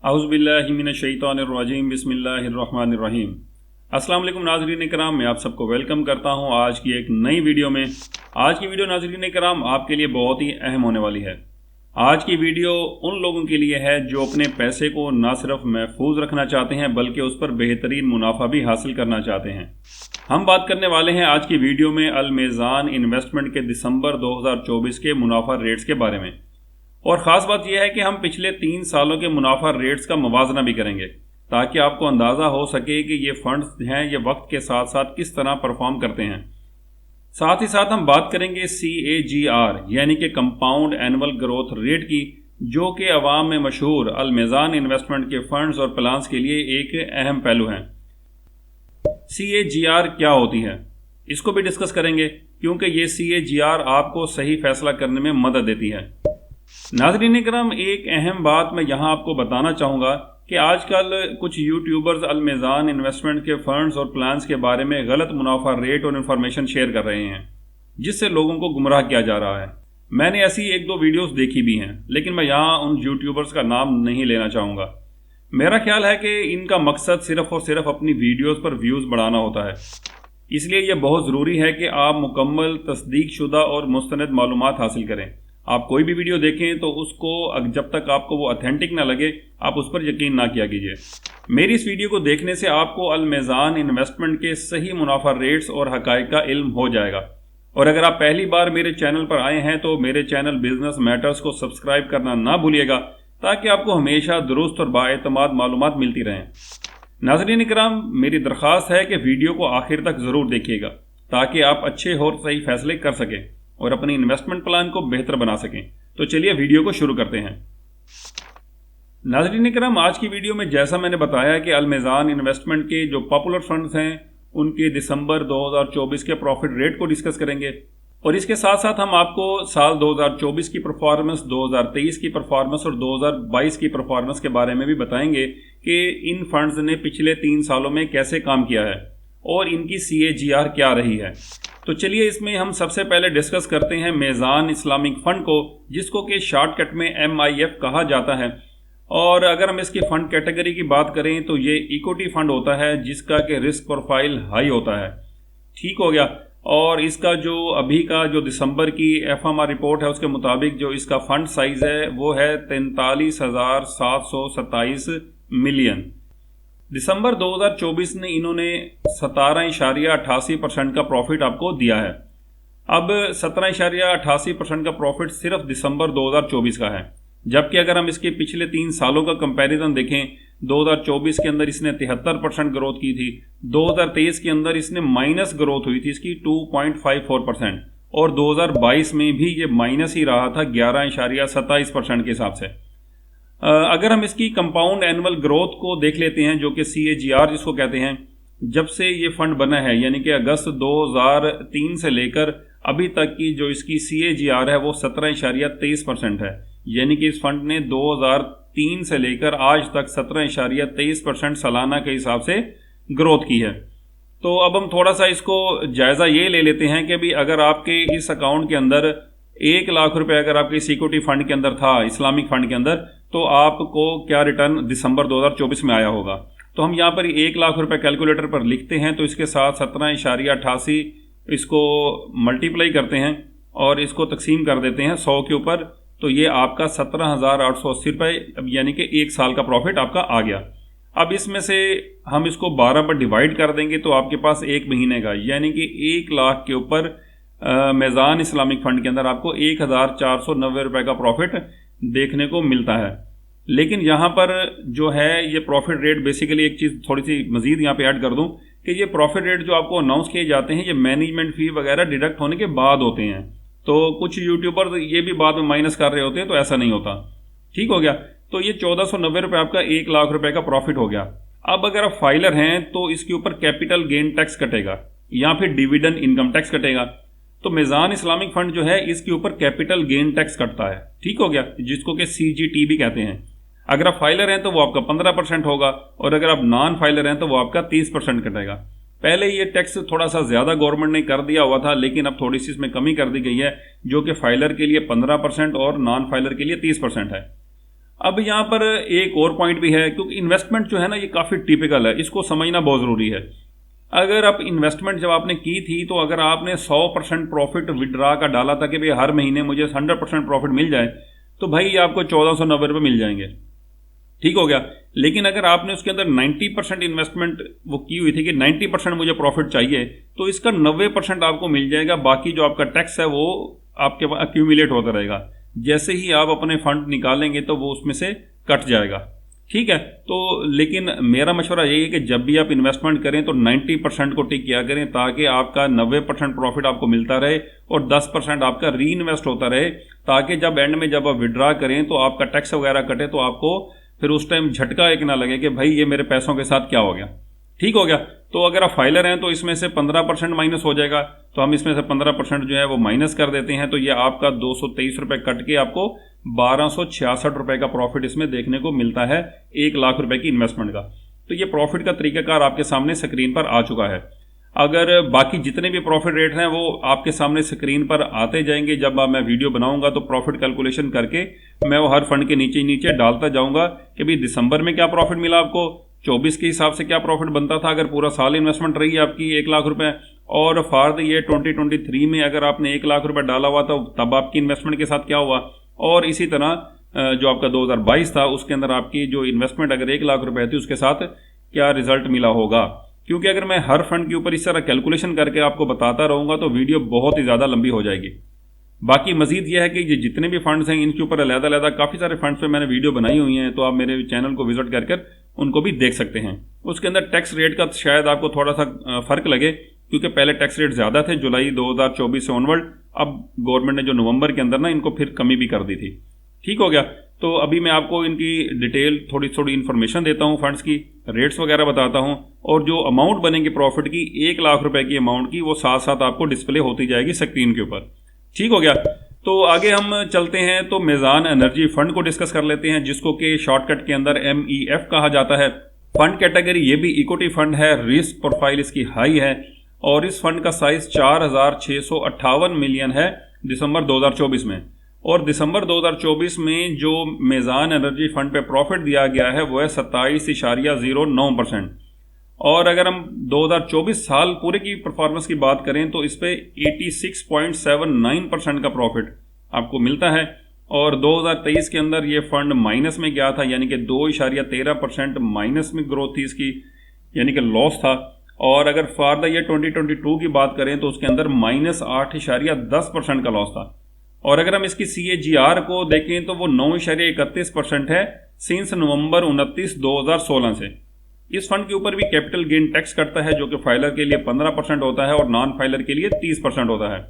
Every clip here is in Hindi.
औज़ुबिल्लाहिमिनश्शैतानिर्रजीम बिस्मिल्लाहिर्रहमानिर्रहीम। अस्सलाम वालेकुम नाज़रीन कराम, मैं आप सबको वेलकम करता हूं आज की एक नई वीडियो में। आज की वीडियो नाज़रीन कराम आपके लिए बहुत ही अहम होने वाली है। आज की वीडियो उन लोगों के लिए है जो अपने पैसे को ना सिर्फ महफूज रखना चाहते हैं बल्कि उस पर बेहतरीन मुनाफा भी हासिल करना चाहते हैं। हम बात करने वाले हैं आज की वीडियो में अल-मीज़ान इन्वेस्टमेंट के दिसंबर 2024 के मुनाफा रेट्स के बारे में। और ख़ास बात यह है कि हम पिछले 3 सालों के मुनाफा रेट्स का मुवाजना भी करेंगे ताकि आपको अंदाज़ा हो सके कि ये फंड्स हैं ये वक्त के साथ साथ किस तरह परफॉर्म करते हैं। साथ ही साथ हम बात करेंगे CAGR यानी कि कंपाउंड एनुअल ग्रोथ रेट की, जो कि अवाम में मशहूर अल-मीज़ान इन्वेस्टमेंट के फंड्स और प्लान्स के लिए एक अहम पहलू हैं। CAGR क्या होती है इसको भी डिस्कस करेंगे क्योंकि ये CAGR आपको सही फैसला करने में मदद देती है। नाज़रीन इकराम, एक अहम बात मैं यहाँ आपको बताना चाहूँगा कि आजकल कुछ यूट्यूबर्स अल-मीज़ान इन्वेस्टमेंट के फंड्स और प्लान्स के बारे में गलत मुनाफा रेट और इन्फॉर्मेशन शेयर कर रहे हैं जिससे लोगों को गुमराह किया जा रहा है। मैंने ऐसी 1-2 वीडियोस देखी भी हैं, लेकिन मैं यहाँ उन यूट्यूबर्स का नाम नहीं लेना चाहूँगा। मेरा ख्याल है कि इनका मकसद सिर्फ और सिर्फ अपनी वीडियोज़ पर व्यूज़ बढ़ाना होता है। इसलिए यह बहुत ज़रूरी है कि आप मुकम्मल तस्दीक शुदा और मुस्तनद मालूमात हासिल करें। आप कोई भी वीडियो देखें तो उसको जब तक आपको वो ऑथेंटिक ना लगे आप उस पर यकीन ना किया कीजिए। मेरी इस वीडियो को देखने से आपको अल-मीज़ान इन्वेस्टमेंट के सही मुनाफा रेट्स और हक़ाइक़ का इल्म हो जाएगा। और अगर आप पहली बार मेरे चैनल पर आए हैं तो मेरे चैनल बिजनेस मैटर्स को सब्सक्राइब करना ना भूलिएगा ताकि आपको हमेशा दुरुस्त और बाएतमाद मालूमात मिलती रहें। नाज़रीन इकराम, मेरी दरख्वास्त है कि वीडियो को आखिर तक ज़रूर देखिएगा ताकि आप अच्छे और सही फैसले कर सकें और अपनी इन्वेस्टमेंट प्लान को बेहतर बना सकें। तो चलिए वीडियो को शुरू करते हैं। नाज़रीन इकराम, आज की वीडियो में जैसा मैंने बताया कि अल-मीज़ान इन्वेस्टमेंट के जो पॉपुलर फंड्स हैं उनके दिसंबर 2024 के प्रॉफिट रेट को डिस्कस करेंगे और इसके साथ साथ हम आपको साल 2024 की परफॉर्मेंस, 2023 की परफॉर्मेंस और 2022 की परफॉर्मेंस के बारे में भी बताएंगे कि इन फंड्स ने पिछले 3 सालों में कैसे काम किया है और इनकी CAGR क्या रही है। तो चलिए इसमें हम सबसे पहले डिस्कस करते हैं मीज़ान इस्लामिक फ़ंड को, जिसको कि शॉर्टकट में MIF कहा जाता है। और अगर हम इसकी फ़ंड कैटेगरी की बात करें तो ये इक्विटी फ़ंड होता है जिसका कि रिस्क प्रोफाइल हाई होता है। ठीक हो गया। और इसका जो अभी का जो दिसंबर की FMR रिपोर्ट है उसके मुताबिक जो इसका फ़ंड साइज़ है वो है 43,727 मिलियन। दिसंबर 2024 ने इन्होंने 17.88% का प्रॉफिट आपको दिया है। अब 17.88% का प्रॉफिट सिर्फ दिसंबर 2024 का है, जबकि अगर हम इसके पिछले 3 सालों का कंपैरिजन देखें, 2024 के अंदर इसने 73% ग्रोथ की थी, 2023 के अंदर इसने माइनस ग्रोथ हुई थी इसकी 2.54% और 2022 में भी ये माइनस ही रहा था 11.27% के हिसाब से। अगर हम इसकी कंपाउंड एनुअल ग्रोथ को देख लेते हैं जो कि CAGR जिसको कहते हैं, जब से ये फंड बना है यानी कि अगस्त 2003 से लेकर अभी तक की जो इसकी CAGR है वो 17.23% है। यानी कि इस फंड ने 2003 से लेकर आज तक 17.23% सालाना के हिसाब से ग्रोथ की है। तो अब हम थोड़ा सा इसको जायज़ा ये ले लेते हैं कि भी अगर आपके इस अकाउंट के अंदर 1 लाख रुपए अगर आपके सिक्योरिटी फंड के अंदर था, इस्लामिक फंड के अंदर, तो आपको क्या रिटर्न दिसंबर 2024 में आया होगा। तो हम यहाँ पर 1 लाख रुपए कैलकुलेटर पर लिखते हैं तो इसके साथ 17.88 इसको मल्टीप्लाई करते हैं और इसको तकसीम कर देते हैं 100 के ऊपर, तो ये आपका 17,880 रुपये यानी कि 1 साल का प्रॉफिट आपका आ गया। अब इसमें से हम इसको 12 पर डिवाइड कर देंगे तो आपके पास 1 महीने का यानी कि 1 लाख के ऊपर मीज़ान इस्लामिक फ़ंड के अंदर आपको 1,490 रुपये का प्रॉफिट देखने को मिलता है। लेकिन यहाँ पर जो है ये प्रॉफिट रेट, बेसिकली एक चीज़ थोड़ी सी मज़ीद यहाँ पे ऐड कर दूँ कि ये प्रॉफिट रेट जो आपको अनाउंस किए जाते हैं ये मैनेजमेंट फ़ी वगैरह डिडक्ट होने के बाद होते हैं। तो कुछ यूट्यूबर ये भी बाद में माइनस कर रहे होते हैं, तो ऐसा नहीं होता। ठीक हो गया। तो ये 1490 रुपये आपका 1 लाख रुपये का प्रॉफिट हो गया। अब अगर आप फाइलर हैं तो इसके ऊपर कैपिटल गेन टैक्स कटेगा या फिर डिविडेंड इनकम टैक्स कटेगा। तो मीज़ान इस्लामिक फ़ंड जो है इसके ऊपर कैपिटल गेन टैक्स कटता है। ठीक हो गया, जिसको कि CGT भी कहते हैं। अगर आप फाइलर हैं तो वो आपका 15% होगा और अगर आप नॉन फाइलर हैं तो वो आपका 30% कटेगा। पहले ये टैक्स थोड़ा सा ज़्यादा गवर्नमेंट ने कर दिया हुआ था, लेकिन अब थोड़ी सी इसमें कमी कर दी गई है जो कि फाइलर के लिए 15% और नॉन फाइलर के लिए 30% है। अब यहाँ पर एक और पॉइंट भी है, क्योंकि इन्वेस्टमेंट जो है ना ये काफ़ी टिपिकल है, इसको समझना बहुत ज़रूरी है। अगर आप इन्वेस्टमेंट जब आपने की थी तो अगर आपने 100% प्रॉफिट विड्रा का डाला था कि भाई हर महीने मुझे 100% प्रॉफिट मिल जाए, तो भाई आपको 1490 रुपये मिल जाएंगे, ठीक हो गया। लेकिन अगर आपने उसके अंदर 90% इन्वेस्टमेंट वो की हुई थी कि 90% मुझे प्रॉफिट चाहिए, तो इसका 90% आपको मिल जाएगा, बाकी जो आपका टैक्स है वो आपके पास अक्यूमुलेट होता रहेगा। जैसे ही आप अपने फंड निकालेंगे तो वो उसमें से कट जाएगा, ठीक है। तो लेकिन मेरा मशवरा यही है कि जब भी आप इन्वेस्टमेंट करें तो 90% को टिक किया करें, ताकि आपका 90% प्रॉफिट आपको मिलता रहे और 10% आपका री इन्वेस्ट होता रहे, ताकि जब एंड में जब आप विड्रा करें तो आपका टैक्स वगैरह कटे तो आपको फिर उस टाइम झटका एक ना लगे कि भाई ये मेरे पैसों के साथ क्या हो गया, ठीक हो गया। तो अगर आप फाइलर हैं तो इसमें से 15% माइनस हो जाएगा, तो हम इसमें से 15% जो है वो माइनस कर देते हैं, तो ये आपका 223 रुपये कट के आपको 1266 रुपये का प्रॉफिट इसमें देखने को मिलता है 1 लाख रुपए की इन्वेस्टमेंट का। तो ये प्रॉफिट का तरीकाकार आपके सामने स्क्रीन पर आ चुका है। अगर बाकी जितने भी प्रॉफिट रेट हैं वो आपके सामने स्क्रीन पर आते जाएंगे, जब मैं वीडियो बनाऊंगा तो प्रॉफिट कैलकुलेशन करके मैं वो हर फंड के नीचे नीचे डालता जाऊंगा कि भाई दिसंबर में क्या प्रॉफिट मिला आपको, 24 के हिसाब से क्या प्रॉफिट बनता था अगर पूरा साल इन्वेस्टमेंट रही आपकी 1 लाख रुपए, और फॉर द ईयर 2023 में अगर आपने 1 लाख रुपए डाला हुआ था तब आपकी इन्वेस्टमेंट के साथ क्या हुआ, और इसी तरह जो आपका 2022 था उसके अंदर आपकी जो इन्वेस्टमेंट अगर 1 लाख रुपए थी उसके साथ क्या रिजल्ट मिला होगा। क्योंकि अगर मैं हर फंड के ऊपर इस तरह कैलकुलेशन करके आपको बताता रहूँगा तो वीडियो बहुत ही ज़्यादा लंबी हो जाएगी। बाकी मजीद यह है कि ये जितने भी फंड्स हैं इनके ऊपर अलग-अलग काफ़ी सारे फंड्स पे मैंने वीडियो बनाई हुई हैं, तो आप मेरे चैनल को विजिट कर उनको भी देख सकते हैं। उसके अंदर टैक्स रेट का शायद आपको थोड़ा सा फ़र्क लगे, क्योंकि पहले टैक्स रेट ज़्यादा थे जुलाई 2024 से ऑनवर्ड, अब गवर्नमेंट ने जो नवंबर के अंदर ना इनको फिर कमी भी कर दी थी, ठीक हो गया। तो अभी मैं आपको इनकी डिटेल थोड़ी इन्फॉर्मेशन देता हूँ, फंड्स की रेट्स वगैरह बताता हूँ, और जो अमाउंट बनेगी प्रॉफिट की 1 लाख रुपए की अमाउंट की वो साथ साथ आपको डिस्प्ले होती जाएगी स्क्रीन के ऊपर, ठीक हो गया। तो आगे हम चलते हैं तो मेज़ान एनर्जी फंड को डिस्कस कर लेते हैं, जिसको कि शॉर्टकट के अंदर MEF कहा जाता है। फंड कैटेगरी ये भी इक्विटी फंड है, रिस्क प्रोफाइल इसकी हाई है, और इस फंड का साइज 4658 मिलियन है दिसंबर 2024 में। और दिसंबर 2024 में जो मेज़ान एनर्जी फंड पे प्रॉफिट दिया गया है वो है 27.09%। और अगर हम 2024 साल पूरे की परफॉर्मेंस की बात करें तो इस पे 86.79% का प्रॉफिट आपको मिलता है। और 2023 के अंदर ये फंड माइनस में गया था, यानी कि 2.13% माइनस में ग्रोथ थी इसकी, यानी कि लॉस था। और अगर फॉर द ईयर 2022 की बात करें तो उसके अंदर -8.10% का लॉस था। और अगर हम इसकी CAGR को देखें तो वो 9.31% है सिंस नवंबर 29, 2016 से। इस फंड के ऊपर भी कैपिटल गेन टैक्स कटता है, जो कि फाइलर के लिए 15% होता है और नॉन फाइलर के लिए 30% होता है।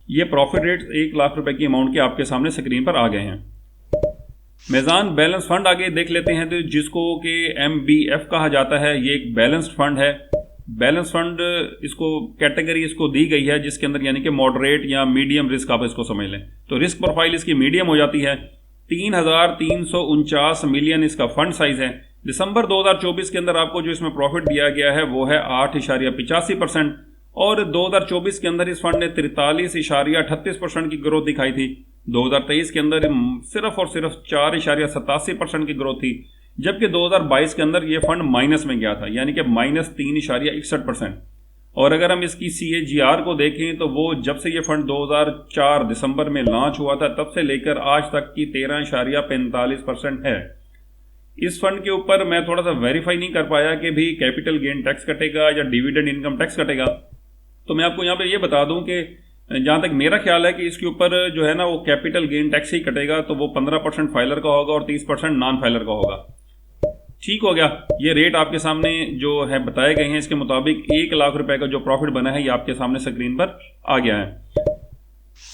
ये प्रॉफिट रेट 1 लाख रुपए की अमाउंट के आपके सामने स्क्रीन पर आ गए हैं। मेज़ान बैलेंस फंड आगे देख लेते हैं, तो जिसको कि MBF कहा जाता है। ये एक बैलेंस्ड फंड है। बैलेंस फंड इसको कैटेगरी इसको दी गई है जिसके अंदर यानी कि मॉडरेट या मीडियम रिस्क आप इसको समझ लें, तो रिस्क प्रोफाइल इसकी मीडियम हो जाती है। 3,349 मिलियन इसका फंड साइज है। दिसंबर 2024 के अंदर आपको जो इसमें प्रॉफिट दिया गया है वो है 8.85%, और 2024 के अंदर इस फंड ने 43.38% की ग्रोथ दिखाई थी। 2023 के अंदर सिर्फ और सिर्फ 4.87% की ग्रोथ थी, जबकि 2022 के अंदर ये फंड माइनस में गया था, यानी कि -3.61%। और अगर हम इसकी CAGR को देखें तो वो जब से ये फंड 2004 दिसंबर में लॉन्च हुआ था तब से लेकर आज तक की 13.45% है। इस फंड के ऊपर मैं थोड़ा सा वेरीफाई नहीं कर पाया कि भी कैपिटल गेन टैक्स कटेगा या डिविडेंड इनकम टैक्स कटेगा, तो मैं आपको यहाँ पे ये बता दूं कि जहाँ तक मेरा ख्याल है कि इसके ऊपर जो है ना वो कैपिटल गेन टैक्स ही कटेगा, तो वो 15% फाइलर का होगा और 30% नॉन फाइलर का होगा। ठीक हो गया। ये रेट आपके सामने जो है बताए गए हैं, इसके मुताबिक 1 लाख रुपए का जो प्रॉफिट बना है ये आपके सामने स्क्रीन पर आ गया है।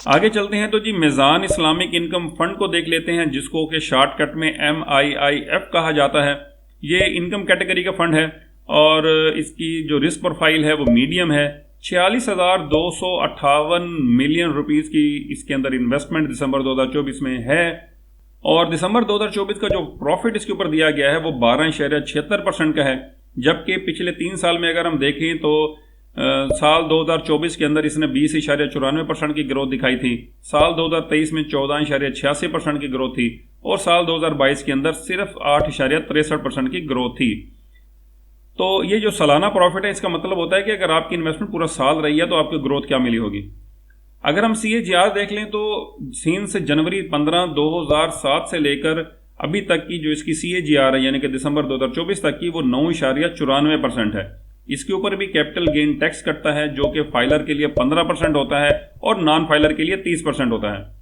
आगे चलते हैं तो जी मेज़ान इस्लामिक इनकम फंड को देख लेते हैं, जिसको कि शॉर्टकट में MIIF कहा जाता है। ये इनकम कैटेगरी का फंड है और इसकी जो रिस्क प्रोफाइल है वो मीडियम है। 46,258 मिलियन रुपीस की इसके अंदर इन्वेस्टमेंट दिसंबर 2024 में है, और दिसंबर 2024 का जो प्रॉफिट इसके ऊपर दिया गया है वो 12.76% का है। जबकि पिछले 3 साल में अगर हम देखें तो साल 2024 के अंदर इसने 20.94% की ग्रोथ दिखाई थी, साल 2023 में 14.86% की ग्रोथ थी, और साल 2022 के अंदर सिर्फ 8.63% की ग्रोथ थी। तो ये जो सालाना प्रॉफिट है, इसका मतलब होता है कि अगर आपकी इन्वेस्टमेंट पूरा साल रही है तो आपको ग्रोथ क्या मिली होगी। अगर हम CAGR देख लें तो सीन से जनवरी 15 2007 से लेकर अभी तक की जो इसकी CAGR है, यानी कि दिसंबर 2024 तक की, वो 9.94% है। इसके ऊपर भी कैपिटल गेन टैक्स कटता है, जो कि फाइलर के लिए 15% होता है और नॉन फाइलर के लिए 30% होता है।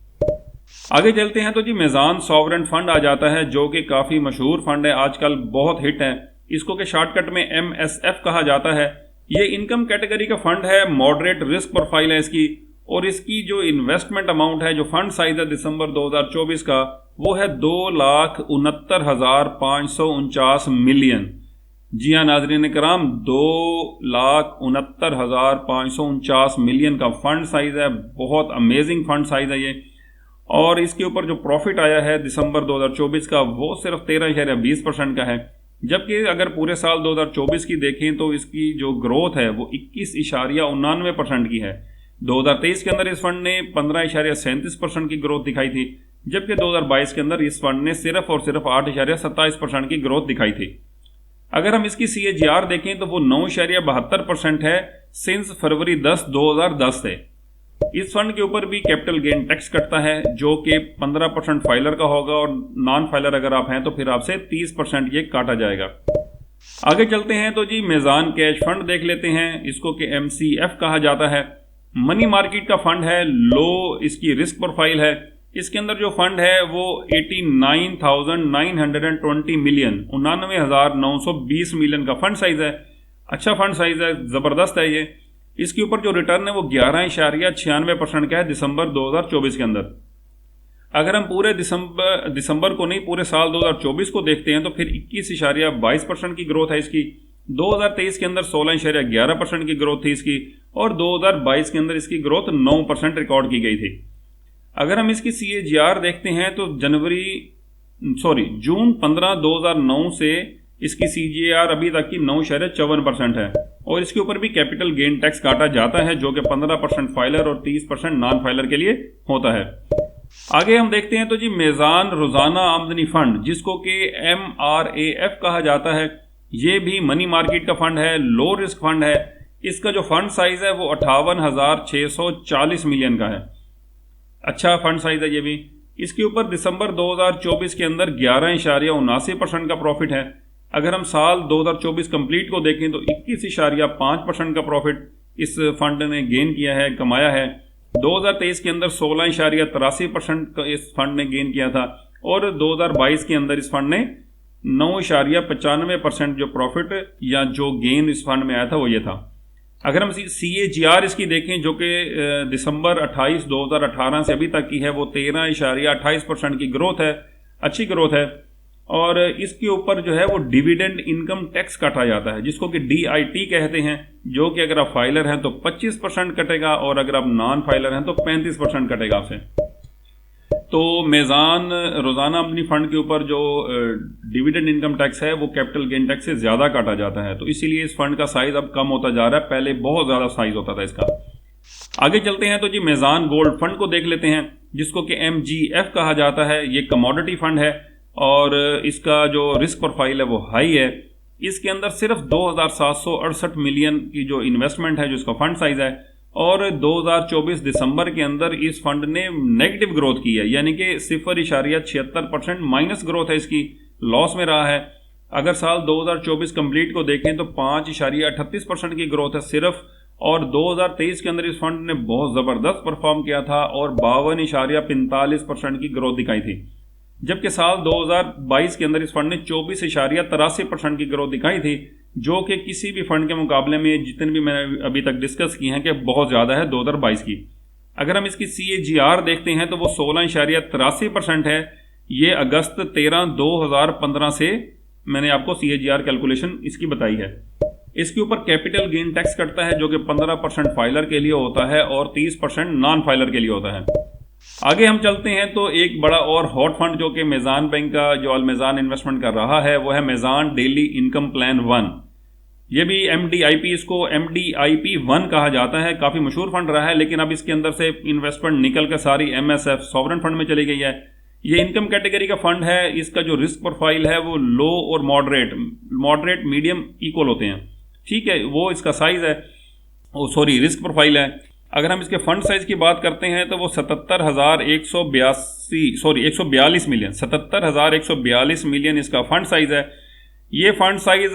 आगे चलते हैं तो जी मेज़ान सॉवरेन फंड आ जाता है, जो कि काफ़ी मशहूर फंड है, आजकल बहुत हिट है। इसको के शॉर्टकट में MSF कहा जाता है। ये इनकम कैटेगरी का फंड है, मॉडरेट रिस्क प्रोफाइल है इसकी, और इसकी जो इन्वेस्टमेंट अमाउंट है, जो फंड साइज है दिसंबर 2024 का, वो है 2,69,549 मिलियन। जी हाँ नाज़रीन कराम, 2,69,549 मिलियन का फंड साइज है। बहुत अमेजिंग फंड साइज है ये। और इसके ऊपर जो प्रॉफिट आया है दिसंबर 2024 का, वो सिर्फ 13.20% का है। जबकि अगर पूरे साल 2024 की देखें तो इसकी जो ग्रोथ है वो 21.99% की है। 2023 के अंदर इस फंड ने 15.37% की ग्रोथ दिखाई थी, जबकि 2022 के अंदर इस फंड ने सिर्फ और सिर्फ 8.27% की ग्रोथ दिखाई थी। अगर हम इसकी CAGR देखें तो वो 9.72% है सिंस फरवरी 10 2010 से। इस फंड के ऊपर भी कैपिटल गेन टैक्स कटता है, जो कि 15% फाइलर का होगा, और नॉन फाइलर अगर आप हैं तो फिर आपसे 30% ये काटा जाएगा। आगे चलते हैं तो जी मेज़ान कैश फंड देख लेते हैं। इसको कि MCF कहा जाता है। मनी मार्केट का फंड है, लो इसकी रिस्क प्रोफाइल है। इसके अंदर जो फंड है वो 89,920 मिलियन, 99,920 मिलियन का फंड साइज है। अच्छा फंड साइज है, ज़बरदस्त है ये। इसके ऊपर जो रिटर्न है वो 11.96% का है दिसंबर 2024 के अंदर। अगर हम पूरे दिसंबर को नहीं, पूरे साल 2024 को देखते हैं तो फिर 21.22% की ग्रोथ है इसकी। 2023 के अंदर 16.11% की ग्रोथ थी इसकी, और 2022 के अंदर इसकी ग्रोथ 9% रिकॉर्ड की गई थी। अगर हम इसकी CAGR देखते हैं तो जून 15 2009 से इसकी CAGR अभी तक की 9.54% है, और इसके ऊपर भी कैपिटल गेन टैक्स काटा जाता है, जो कि 15% फाइलर और 30% नॉन फाइलर के लिए होता है। आगे हम देखते हैं तो जी मेज़ान रोज़ाना आमदनी फंड, जिसको कि MRAF कहा जाता है। ये भी मनी मार्केट का फंड है, लो रिस्क फंड है। इसका जो फंड साइज है वो 58,640 मिलियन का है। अच्छा फंड साइज है ये भी। इसके ऊपर दिसंबर 2024 के अंदर 11.79% का प्रॉफिट है। अगर हम साल 2024 कंप्लीट को देखें तो 21.5% का प्रॉफिट इस फंड ने गेन किया है, कमाया है। 2023 के अंदर 16.83% का इस फंड ने गेन किया था, और 2022 के अंदर इस फंड ने 9.95% जो प्रॉफिट या जो गेन इस फंड में आया था वो ये था। अगर हम CAGR इसकी देखें, जो कि दिसंबर 28 2018 से अभी तक की है, वो 13.28% की ग्रोथ है, अच्छी ग्रोथ है। और इसके ऊपर जो है वो डिविडेंड इनकम टैक्स काटा जाता है, जिसको कि DIT कहते हैं, जो कि अगर आप फाइलर हैं तो 25% कटेगा, और अगर आप नॉन फाइलर हैं तो 35% कटेगा आपसे। तो मेज़ान रोज़ाना आमदनी फंड के ऊपर जो डिविडेंड इनकम टैक्स है वो कैपिटल गेन टैक्स से ज़्यादा काटा जाता है, तो इसीलिए इस फंड का साइज़ अब कम होता जा रहा है। पहले बहुत ज़्यादा साइज़ होता था इसका। आगे चलते हैं तो जी मेज़ान गोल्ड फंड को देख लेते हैं, जिसको कि MGF कहा जाता है। ये कमोडिटी फंड है, और इसका जो रिस्क प्रोफाइल है वो हाई है। इसके अंदर सिर्फ 2,768 मिलियन की जो इन्वेस्टमेंट है, जो इसका फंड साइज है, और 2024 दिसंबर के अंदर इस फंड ने नेगेटिव ग्रोथ की है, यानी कि 0.76% माइनस ग्रोथ है इसकी, लॉस में रहा है। अगर साल 2024 कंप्लीट को देखें तो 5.38% की ग्रोथ है सिर्फ, और 2023 के अंदर इस फंड ने बहुत ज़बरदस्त परफॉर्म किया था और 52.45% की ग्रोथ दिखाई थी। जबकि साल 2022 के अंदर इस फंड ने 24.83% की ग्रोथ दिखाई थी, जो कि किसी भी फंड के मुकाबले में जितने भी मैंने अभी तक डिस्कस किए हैं कि बहुत ज़्यादा है 2022 की। अगर हम इसकी CAGR देखते हैं तो वो 16.83% है। ये अगस्त 13 2015 से मैंने आपको CAGR कैलकुलेशन इसकी बताई है। इसके ऊपर कैपिटल गेन टैक्स कटता है, जो कि 15% फाइलर के लिए होता है और 30% नॉन फाइलर के लिए होता है। आगे हम चलते हैं तो एक बड़ा और हॉट फंड जो कि मेज़ान बैंक का जो अलमेज़ान इन्वेस्टमेंट कर रहा है, वो है मेज़ान डेली इनकम प्लान 1। ये भी MDIP, इसको MDIP 1 कहा जाता है। काफ़ी मशहूर फंड रहा है, लेकिन अब इसके अंदर से इन्वेस्टमेंट निकल कर सारी MSF सॉवरेन फंड में चली गई है। ये इनकम कैटेगरी का फंड है, इसका जो रिस्क प्रोफाइल है वो लो और मॉडरेट मीडियम इक्वल होते हैं, ठीक है, वो इसका साइज है, रिस्क प्रोफाइल है। अगर हम इसके फंड साइज की बात करते हैं तो वो 142 मिलियन 77,142 मिलियन इसका फंड साइज है। ये फंड साइज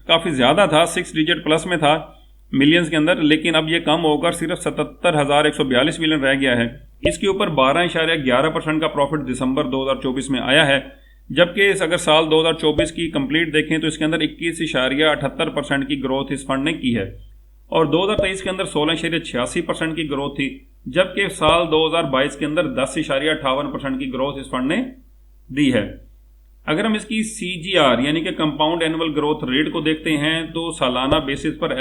काफ़ी ज़्यादा था, 6 डिजिट प्लस में था मिलियंस के अंदर, लेकिन अब ये कम होकर सिर्फ 77,142 मिलियन रह गया है। इसके ऊपर 12.11% का प्रॉफिट दिसंबर 2024 में आया है, जबकि अगर साल 2024 की कंप्लीट देखें तो इसके अंदर 21.78% की ग्रोथ इस फंड ने की है, और 2023 के अंदर 16.86% की ग्रोथ थी, जबकि साल 2022 के अंदर 10.58% की ग्रोथ इस फंड ने दी है। अगर हम इसकी CGR यानी कि कंपाउंड एनुअल ग्रोथ रेट को देखते हैं तो सालाना बेसिस पर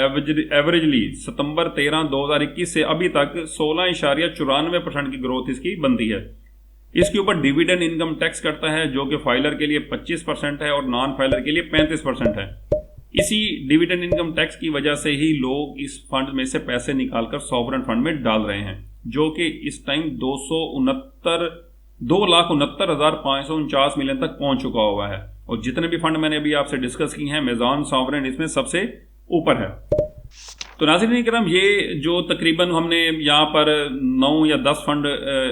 एवरेजली सितंबर 13, 2021 से अभी तक 16.94% की ग्रोथ इसकी बनती है। इसके ऊपर डिविडेंड इनकम टैक्स कटता है, जो कि फाइलर के लिए 25% है और नॉन फाइलर के लिए 35% है। इसी डिविडेंड इनकम टैक्स की वजह से ही लोग इस फंड में से पैसे निकालकर सॉवरेन फंड में डाल रहे हैं, जो कि इस टाइम 2,69,549 मिलियन तक पहुंच चुका हुआ है, और जितने भी फंड मैंने अभी आपसे डिस्कस किए हैं मेज़ान सॉवरेन इसमें सबसे ऊपर है। तो नाज़रीन किराम, ये जो तकरीबन हमने यहाँ पर 9 या 10 फंड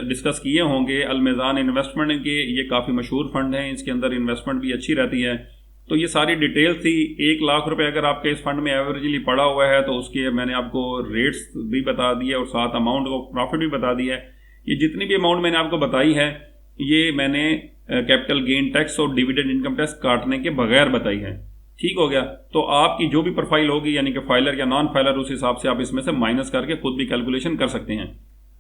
डिस्कस किए होंगे अलमेज़ान इन्वेस्टमेंट के, ये काफ़ी मशहूर फंड हैं, इसके अंदर इन्वेस्टमेंट भी अच्छी रहती है। तो ये सारी डिटेल्स थी। 1 लाख रुपए अगर आपके इस फंड में एवरेजली पड़ा हुआ है तो उसके मैंने आपको रेट्स भी बता दिए और साथ अमाउंट को प्रॉफिट भी बता दिया है। ये जितनी भी अमाउंट मैंने आपको बताई है ये मैंने कैपिटल गेन टैक्स और डिविडेंड इनकम टैक्स काटने के बगैर बताई है, ठीक हो गया। तो आपकी जो भी प्रोफाइल होगी यानी कि फाइलर या नॉन फाइलर, उस हिसाब से आप इसमें से माइनस करके खुद भी कैलकुलेशन कर सकते हैं,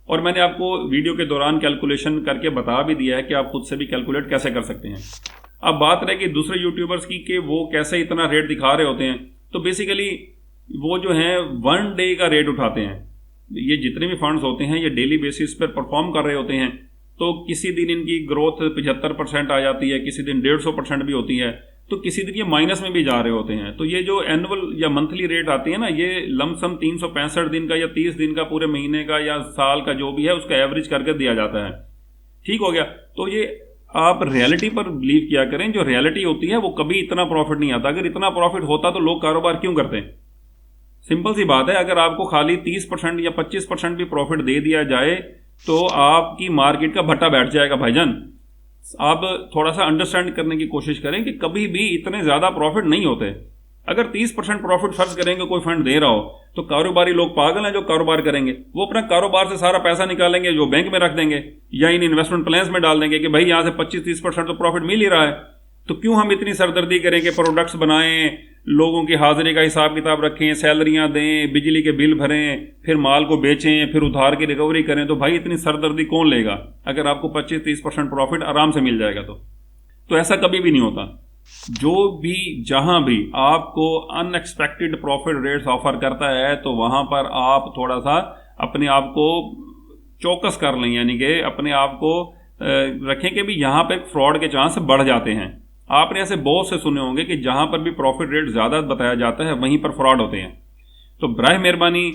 और मैंने आपको वीडियो के दौरान कैलकुलेशन करके बता भी दिया है कि आप खुद से भी कैलकुलेट कैसे कर सकते हैं। अब बात रहेगी दूसरे यूट्यूबर्स की कि वो कैसे इतना रेट दिखा रहे होते हैं। तो बेसिकली वो जो है 1 डे का रेट उठाते हैं। ये जितने भी फंड्स होते हैं ये डेली बेसिस पर परफॉर्म कर रहे होते हैं, तो किसी दिन इनकी ग्रोथ 75% आ जाती है, किसी दिन 150% भी होती है, तो किसी दिन ये माइनस में भी जा रहे होते हैं। तो ये जो एनुअल या मंथली रेट आती है ना, ये लमसम 365 दिन का या 30 दिन का, पूरे महीने का या साल का जो भी है उसका एवरेज करके दिया जाता है, ठीक हो गया। तो ये आप रियलिटी पर बिलीव किया करें, जो रियलिटी होती है वो कभी इतना प्रॉफिट नहीं आता। अगर इतना प्रॉफिट होता तो लोग कारोबार क्यों करते? सिंपल सी बात है, अगर आपको खाली 30% या 25% भी प्रॉफिट दे दिया जाए तो आपकी मार्केट का भट्टा बैठ जाएगा भाईजान। आप थोड़ा सा अंडरस्टैंड करने की कोशिश करें कि कभी भी इतने ज़्यादा प्रॉफिट नहीं होते। अगर 30% प्रॉफिट फर्ज करेंगे कोई फंड दे रहा हो तो कारोबारी लोग पागल हैं जो कारोबार करेंगे, वो अपना कारोबार से सारा पैसा निकालेंगे जो बैंक में रख देंगे या इन इन्वेस्टमेंट प्लान्स में डाल देंगे कि भाई यहाँ से 25-30% तो प्रॉफिट मिल ही रहा है। तो क्यों हम इतनी सरदर्दी करें कि प्रोडक्ट्स बनाएं, लोगों की हाजिरी का हिसाब किताब रखें, सैलरियां दें, बिजली के बिल भरें, फिर माल को बेचें, फिर उधार की रिकवरी करें। तो भाई इतनी सरदर्दी कौन लेगा अगर आपको 25-30% प्रॉफिट आराम से मिल जाएगा तो ऐसा कभी भी नहीं होता। जो भी जहां भी आपको अनएक्सपेक्टेड प्रॉफिट रेट्स ऑफर करता है तो वहां पर आप थोड़ा सा अपने आप को चौकस कर लें, यानी कि अपने आप को रखें कि भी यहाँ पे फ्रॉड के चांस बढ़ जाते हैं। आपने ऐसे बहुत से सुने होंगे कि जहां पर भी प्रॉफिट रेट ज़्यादा बताया जाता है वहीं पर फ्रॉड होते हैं। तो बराए मेहरबानी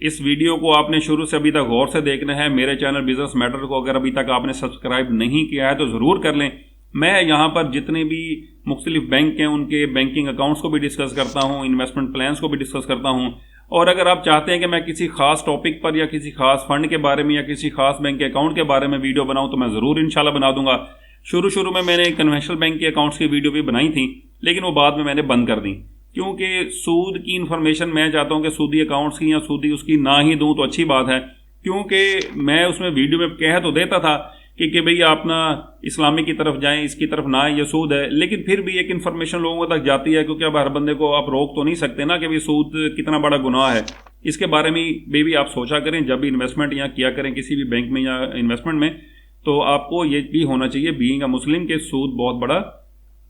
इस वीडियो को आपने शुरू से अभी तक गौर से देखना है। मेरे चैनल बिजनेस मैटर को अगर अभी तक आपने सब्सक्राइब नहीं किया है तो ज़रूर कर लें। मैं यहाँ पर जितने भी मुख्तलिफ बैंक हैं उनके बैंकिंग अकाउंट्स को भी डिस्कस करता हूँ, इन्वेस्टमेंट प्लान्स को भी डिस्कस करता हूँ। और अगर आप चाहते हैं कि मैं किसी खास टॉपिक पर या किसी खास फंड के बारे में या किसी खास बैंक के अकाउंट के बारे में वीडियो बनाऊँ तो मैं ज़रूर इंशाल्लाह बना दूंगा। शुरू में मैंने कन्वेंशनल बैंक के अकाउंट्स की वीडियो भी बनाई थी, लेकिन वो बाद में मैंने बंद कर दी, क्योंकि सूद की इन्फॉर्मेशन मैं चाहता हूँ कि सूदी अकाउंट्स की या सूदी उसकी ना ही दूँ तो अच्छी बात है। क्योंकि मैं उसमें वीडियो में कह तो देता था कि भई आप ना इस्लामी की तरफ जाएं, इसकी तरफ ना आए, ये सूद है, लेकिन फिर भी एक इन्फॉर्मेशन लोगों तक जाती है, क्योंकि अब हर बंदे को आप रोक तो नहीं सकते ना कि भाई सूद कितना बड़ा गुनाह है। इसके बारे में भी आप सोचा करें जब भी इन्वेस्टमेंट यहाँ किया करें किसी भी बैंक में या इन्वेस्टमेंट में, तो आपको ये भी होना चाहिए बीइंग अ मुस्लिम के सूद बहुत बड़ा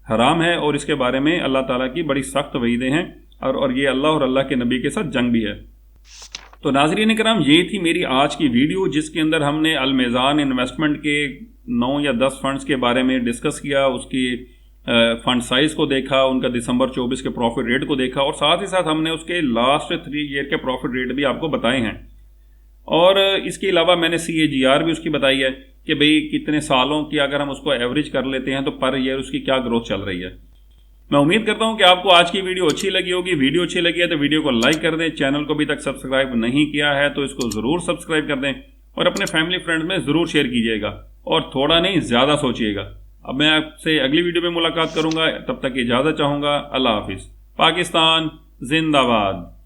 हराम है और इसके बारे में अल्लाह ताला की बड़ी सख्त वईदें हैं और ये अल्लाह और अल्लाह के नबी के साथ जंग भी है। तो नाज़रीन इकराम, ये थी मेरी आज की वीडियो जिसके अंदर हमने अलमेज़ान इन्वेस्टमेंट के 9 या 10 फंड्स के बारे में डिस्कस किया, उसकी फंड साइज़ को देखा, उनका दिसंबर 24 के प्रॉफिट रेट को देखा और साथ ही साथ हमने उसके लास्ट 3 ईयर के प्रॉफिट रेट भी आपको बताए हैं। और इसके अलावा मैंने CAGR भी उसकी बताई है कि भाई कितने सालों की अगर हम उसको एवरेज कर लेते हैं तो पर ईयर उसकी क्या ग्रोथ चल रही है। मैं उम्मीद करता हूं कि आपको आज की वीडियो अच्छी लगी होगी। वीडियो अच्छी लगी है तो वीडियो को लाइक कर दें, चैनल को अभी तक सब्सक्राइब नहीं किया है तो इसको ज़रूर सब्सक्राइब कर दें और अपने फैमिली फ्रेंड्स में ज़रूर शेयर कीजिएगा और थोड़ा नहीं ज़्यादा सोचिएगा। अब मैं आपसे अगली वीडियो में मुलाकात करूंगा, तब तक इजाज़त चाहूँगा। अल्लाह हाफिज़। पाकिस्तान जिंदाबाद।